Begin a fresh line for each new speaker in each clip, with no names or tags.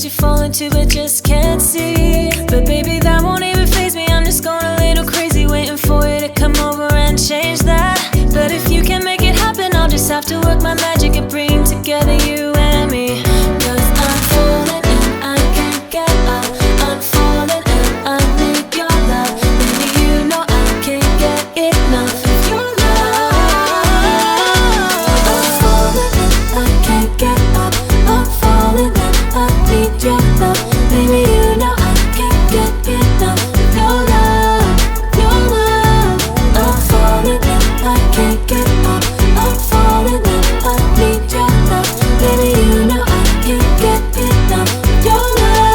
you fall into but just can't see. But baby, that won't even faze me. I'm just going a little crazy, waiting for you to come over and change that. But if you can make it happen, I'll just have to work my magic and bring together you and me. 'Cause I'm falling and I can't get up. I'm falling and I need your love. Baby, you know I can't get enough of your love. I'm falling and I can't get up. I'm falling and I need your love. Baby, you know I can't get enough of your love. Your love. I'm falling and I can't get up. I'm falling and I need your love. Baby, you know I can't get enough of your love.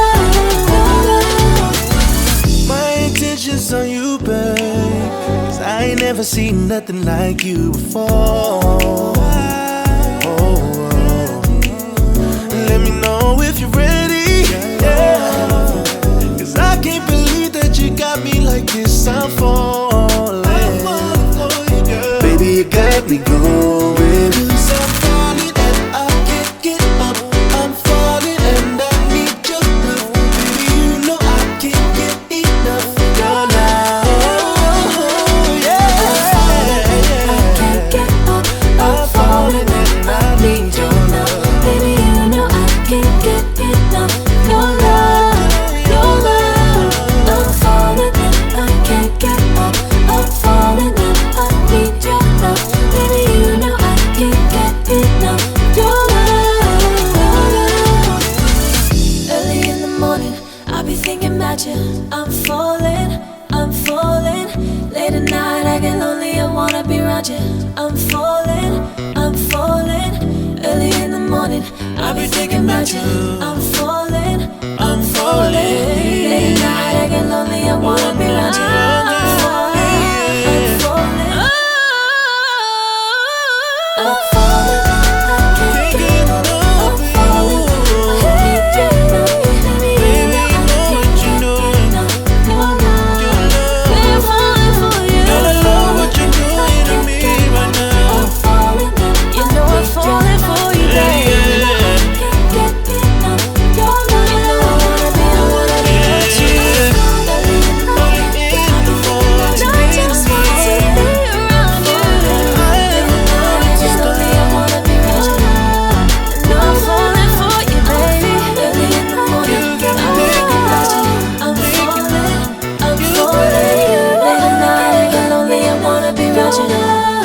My intentions on you, babe, 'cause I ain't never seen nothing like you before. Let me know if you're ready, yeah. 'Cause I can't believe that you got me like this. I'm falling, baby, you got me going. 'Cause I'm falling and I can't get up. I'm falling and I need your love. Baby, you know I can't get enough of your love. Yeah,
I can't get up. I'm falling and I need your love. Baby, you know I can't get enough of your love. Your love. I'm falling and I can't get up. I'm falling and I need your love. Baby, you know I can't get enough of your love. Early in the morning, I'll be thinking about you. I'm falling, I'm falling. Late at night, I get lonely, I wanna be around you. I'm falling, I'm falling. Early in the morning, I'll be thinking about you. I'm falling, I'm falling. Late at night, I get lonely, I wanna be around you. I'm falling, I'm falling. I'm falling, I can't get enough. I'm falling, I need your love. Baby, you know I can't get enough of your love. I'm falling for you.
I love what you're doing to me right now.
I'm falling, you know I'm falling for you, baby. I can't get enough of your love. You know I wanna be with you. Early in the morning, I'll be thinking about you. I just want to be around you. Late at night, I get lonely, I wanna be around you. I know I'm falling for you, baby. Early in the morning, I'll be thinking about you. I'm falling, I'm falling. Late at night, I get lonely, I wanna be around you.